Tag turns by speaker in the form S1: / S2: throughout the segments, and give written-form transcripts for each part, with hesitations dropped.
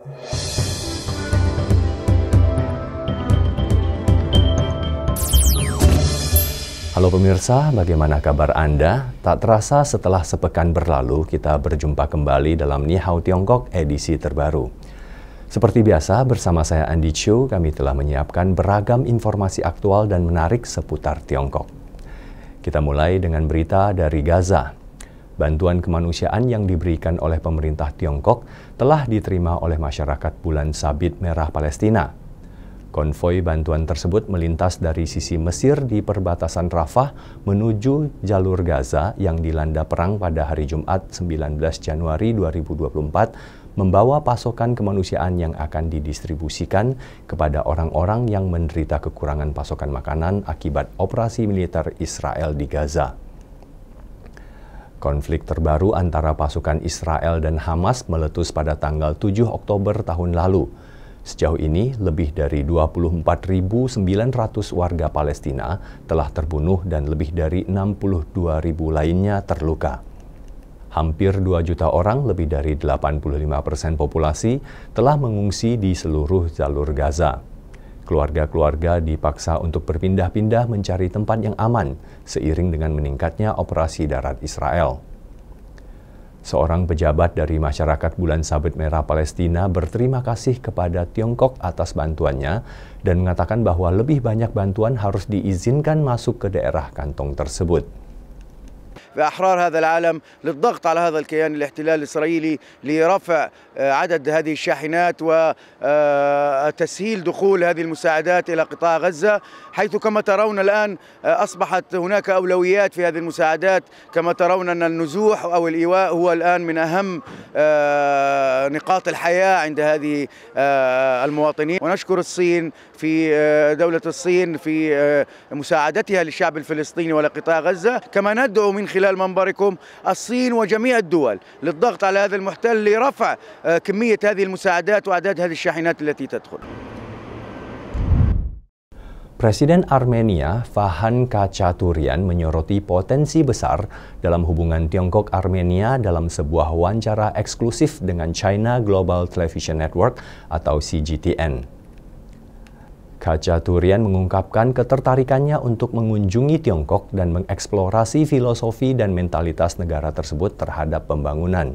S1: Halo pemirsa, bagaimana kabar Anda? Tak terasa setelah sepekan berlalu, kita berjumpa kembali dalam Ni Hao Tiongkok edisi terbaru. Seperti biasa, bersama saya Andi Chiu, kami telah menyiapkan beragam informasi aktual dan menarik seputar Tiongkok. Kita mulai dengan berita dari Gaza. Bantuan kemanusiaan yang diberikan oleh pemerintah Tiongkok telah diterima oleh masyarakat Bulan Sabit Merah Palestina. Konvoi bantuan tersebut melintas dari sisi Mesir di perbatasan Rafah menuju jalur Gaza yang dilanda perang pada hari Jumat 19 Januari 2024, membawa pasokan kemanusiaan yang akan didistribusikan kepada orang-orang yang menderita kekurangan pasokan makanan akibat operasi militer Israel di Gaza. Konflik terbaru antara pasukan Israel dan Hamas meletus pada tanggal 7 Oktober tahun lalu. Sejauh ini, lebih dari 24.900 warga Palestina telah terbunuh dan lebih dari 62.000 lainnya terluka. Hampir 2 juta orang, lebih dari 85% populasi, telah mengungsi di seluruh jalur Gaza. Keluarga-keluarga dipaksa untuk berpindah-pindah mencari tempat yang aman, seiring dengan meningkatnya operasi darat Israel. Seorang pejabat dari masyarakat Bulan Sabit Merah Palestina berterima kasih kepada Tiongkok atas bantuannya dan mengatakan bahwa lebih banyak bantuan harus diizinkan masuk ke daerah kantong tersebut.
S2: بأحرار هذا العالم للضغط على هذا الكيان الاحتلال الإسرائيلي لرفع عدد هذه الشاحنات وتسهيل دخول هذه المساعدات إلى قطاع غزة، حيث كما ترون الآن أصبحت هناك أولويات في هذه المساعدات. كما ترون أن النزوح أو الإيواء هو الآن من أهم نقاط الحياة عند هذه المواطنين، ونشكر الصين في دولة الصين في مساعدتها للشعب الفلسطيني ولقطاع غزة. كما ندعو من خلال منبركم الصين وجميع الدول للضغط على هذا المحتل لرفع كمية هذه المساعدات وأعداد هذه الشاحنات التي تدخل.
S1: Presiden Armenia, Vakhan Khachaturyan, menyoroti potensi besar dalam hubungan Tiongkok-Armenia dalam sebuah wawancara eksklusif dengan China Global Television Network atau CGTN. Khachaturyan mengungkapkan ketertarikannya untuk mengunjungi Tiongkok dan mengeksplorasi filosofi dan mentalitas negara tersebut terhadap pembangunan.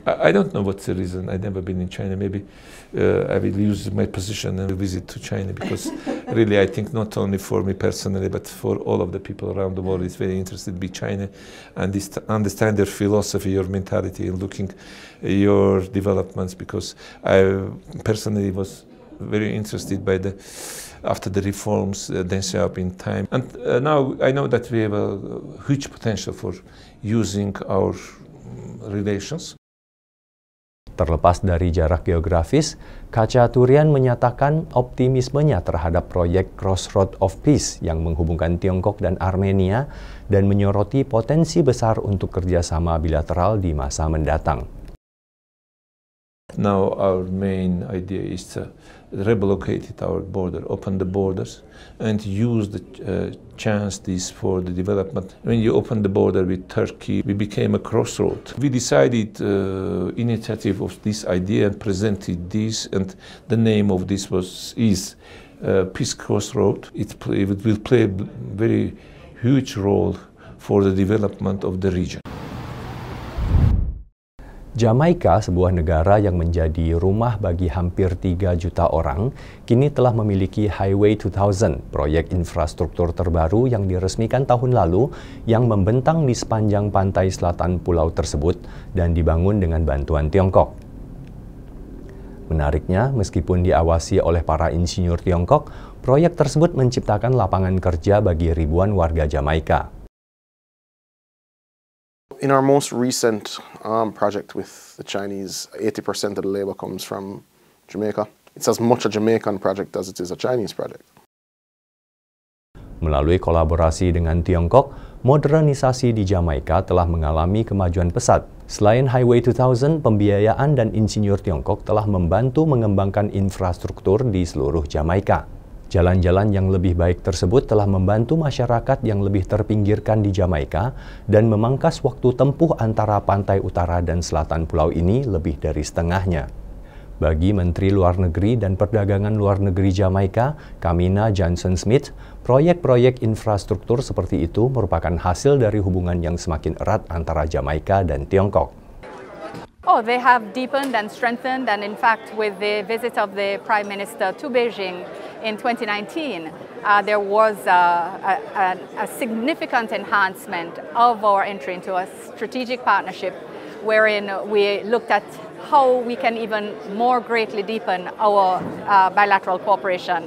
S3: I don't know what's the reason. I've never been in China. Maybe I will use my position and visit to China because really I think not only for me personally but for all of the people around the world is very interested in China and understand their philosophy, your mentality, and looking your developments, because I personally was very interested by after the reforms Deng Xiaoping time, and now I know that we have a huge potential for using our relations.
S1: Terlepas dari jarak geografis, Khachaturyan menyatakan optimismenya terhadap proyek Crossroad of Peace yang menghubungkan Tiongkok dan Armenia dan menyoroti potensi besar untuk kerjasama bilateral di masa mendatang.
S3: Now our main idea is to relocate our border, open the borders, and use the chance this for the development. When you open the border with Turkey, we became a crossroad. We decided initiative of this idea and presented this, and the name of this is Peace Crossroad. It will play a very huge role for the development of the region.
S1: Jamaika, sebuah negara yang menjadi rumah bagi hampir 3 juta orang, kini telah memiliki Highway 2000, proyek infrastruktur terbaru yang diresmikan tahun lalu yang membentang di sepanjang pantai selatan pulau tersebut dan dibangun dengan bantuan Tiongkok. Menariknya, meskipun diawasi oleh para insinyur Tiongkok, proyek tersebut menciptakan lapangan kerja bagi ribuan warga Jamaika.
S4: In our most recent project with the Chinese, 80% of the labor comes from Jamaica. It's as much a Jamaican project as it is a Chinese project.
S1: Melalui kolaborasi dengan Tiongkok, modernisasi di Jamaika telah mengalami kemajuan pesat. Selain Highway 2000, pembiayaan dan insinyur Tiongkok telah membantu mengembangkan infrastruktur di seluruh Jamaika. Jalan-jalan yang lebih baik tersebut telah membantu masyarakat yang lebih terpinggirkan di Jamaika dan memangkas waktu tempuh antara pantai utara dan selatan pulau ini lebih dari setengahnya. Bagi Menteri Luar Negeri dan Perdagangan Luar Negeri Jamaika, Kamina Johnson-Smith, proyek-proyek infrastruktur seperti itu merupakan hasil dari hubungan yang semakin erat antara Jamaika dan Tiongkok.
S5: Oh, they have deepened and strengthened, and in fact, with the visit of the Prime Minister to Beijing in 2019, there was a significant enhancement of our entry into a strategic partnership wherein we looked at how we can even more greatly deepen our bilateral cooperation.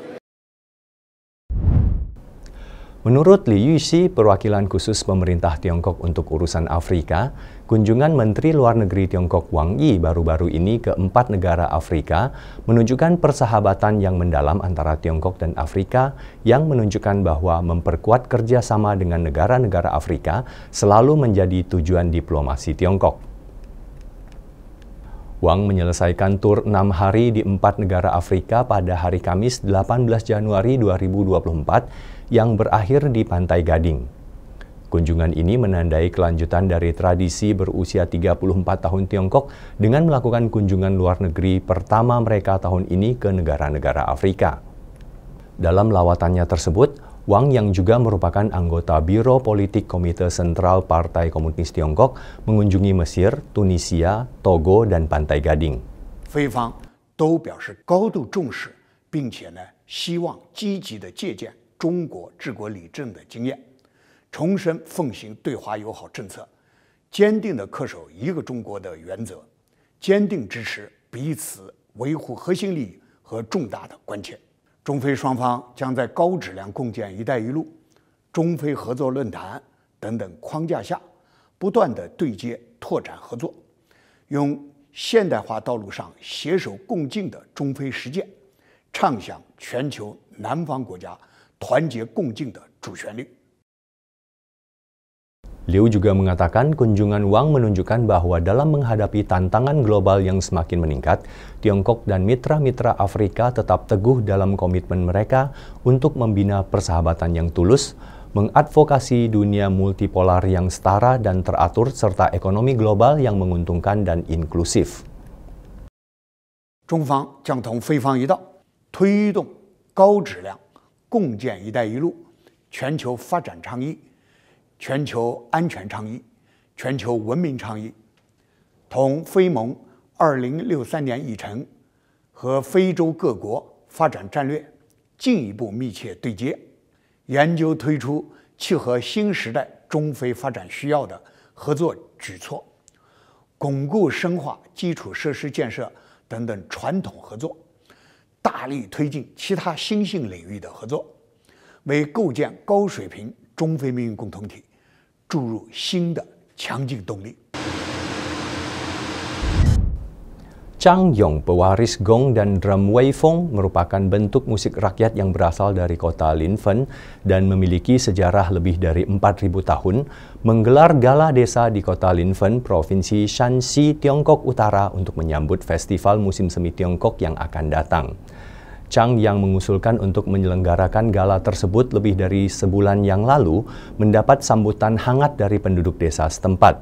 S1: Menurut Li Yuxi, perwakilan khusus pemerintah Tiongkok untuk urusan Afrika, kunjungan Menteri Luar Negeri Tiongkok Wang Yi baru-baru ini ke 4 negara Afrika menunjukkan persahabatan yang mendalam antara Tiongkok dan Afrika yang menunjukkan bahwa memperkuat kerjasama dengan negara-negara Afrika selalu menjadi tujuan diplomasi Tiongkok. Wang menyelesaikan tur 6 hari di 4 negara Afrika pada hari Kamis 18 Januari 2024 yang berakhir di Pantai Gading. Kunjungan ini menandai kelanjutan dari tradisi berusia 34 tahun Tiongkok dengan melakukan kunjungan luar negeri pertama mereka tahun ini ke negara-negara Afrika. Dalam lawatannya tersebut, Wang yang juga merupakan anggota Biro Politik Komite Sentral Partai Komunis Tiongkok mengunjungi Mesir, Tunisia, Togo, dan Pantai Gading.
S6: 菲方都表示高度重视，并且希望积极地借鉴中国治国理政的经验，重申奉行对华友好政策，坚定地恪守一个中国的原则，坚定支持彼此维护核心利益和重大的关切。中非双方将在高质量共建“一带一路”、中非合作论坛等等框架下，不断地对接拓展合作，用现代化道路上携手共进的中非实践，唱响全球南方国家团结共进的主旋律。
S1: Liu juga mengatakan kunjungan Wang menunjukkan bahwa dalam menghadapi tantangan global yang semakin meningkat, Tiongkok dan mitra-mitra Afrika tetap teguh dalam komitmen mereka untuk membina persahabatan yang tulus, mengadvokasi dunia multipolar yang setara dan teratur, serta ekonomi global yang menguntungkan dan inklusif.
S6: 中方将同非方一道，推动高质量共建“一带一路”全球发展倡议、全球安全倡议、全球文明倡议，同非盟2063年议程和非洲各国发展战略进一步密切对接，研究推出契合新时代中非发展需要的合作举措，巩固深化基础设施建设等等传统合作，大力推进其他新兴领域的合作，为构建高水平中非命运共同体注入新的强劲动力。
S1: Changyong, pewaris gong dan drum weifeng, merupakan bentuk musik rakyat yang berasal dari kota Linfen dan memiliki sejarah lebih dari 4.000 tahun, menggelar gala desa di kota Linfen, Provinsi Shanxi, Tiongkok Utara untuk menyambut festival musim semi Tiongkok yang akan datang. Chang yang mengusulkan untuk menyelenggarakan gala tersebut lebih dari sebulan yang lalu mendapat sambutan hangat dari penduduk desa setempat.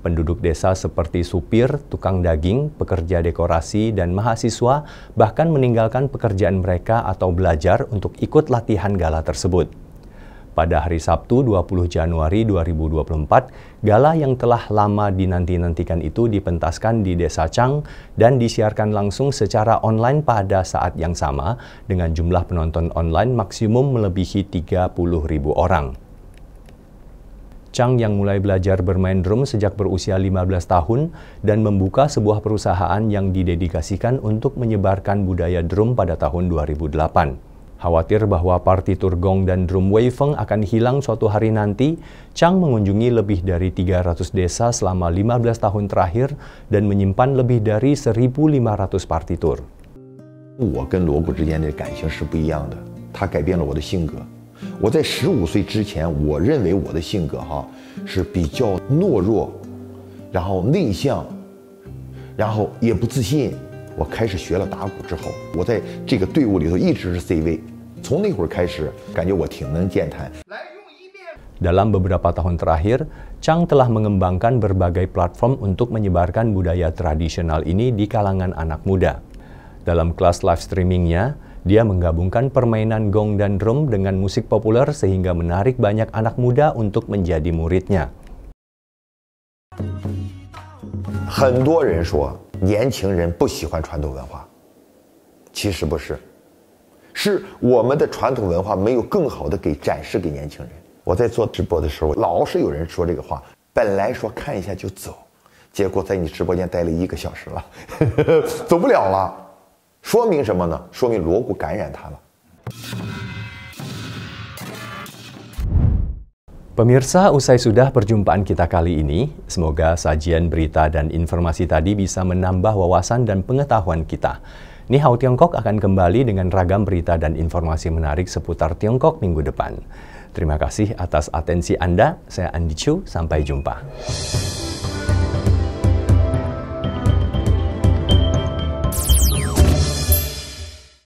S1: Penduduk desa seperti supir, tukang daging, pekerja dekorasi, dan mahasiswa bahkan meninggalkan pekerjaan mereka atau belajar untuk ikut latihan gala tersebut. Pada hari Sabtu 20 Januari 2024, gala yang telah lama dinanti-nantikan itu dipentaskan di Desa Chang dan disiarkan langsung secara online pada saat yang sama dengan jumlah penonton online maksimum melebihi 30.000 orang. Chang yang mulai belajar bermain drum sejak berusia 15 tahun dan membuka sebuah perusahaan yang didedikasikan untuk menyebarkan budaya drum pada tahun 2008. Khawatir bahwa partitur gong dan drum weifeng akan hilang suatu hari nanti, Chang mengunjungi lebih dari 300 desa selama 15 tahun terakhir dan menyimpan lebih dari 1.500 partitur.
S7: 我跟锣鼓之间的感情是不一样的，它改变了我的性格。我在15岁之前，我认为我的性格是比较懦弱，然后内向，然后也不自信。我开始学了打鼓之后，我在这个队伍里头一直是 C 位。从那会儿开始，感觉我挺能健谈。
S1: Dalam beberapa tahun terakhir, Chang telah mengembangkan berbagai platform untuk menyebarkan budaya tradisional ini di kalangan anak muda. Dalam kelas live streamingnya, dia menggabungkan permainan gong dan drum dengan musik populer sehingga menarik banyak anak muda untuk menjadi muridnya.
S7: 很多人说年轻人不喜欢传统文化，其实不是，是我们的传统文化没有更好的给展示给年轻人。 我在做直播的时候，老是有人说这个话。本来说看一下就走，结果在你直播间待了1个小时了，走不了了。说明什么呢？说明锣鼓感染他了。
S1: Pemirsa, usai sudah perjumpaan kita kali ini, semoga sajian berita dan informasi tadi bisa menambah wawasan dan pengetahuan kita. Ni Hao Tiongkok akan kembali dengan ragam berita dan informasi menarik seputar Tiongkok minggu depan. Terima kasih atas atensi Anda. Saya Andy Chu, sampai jumpa.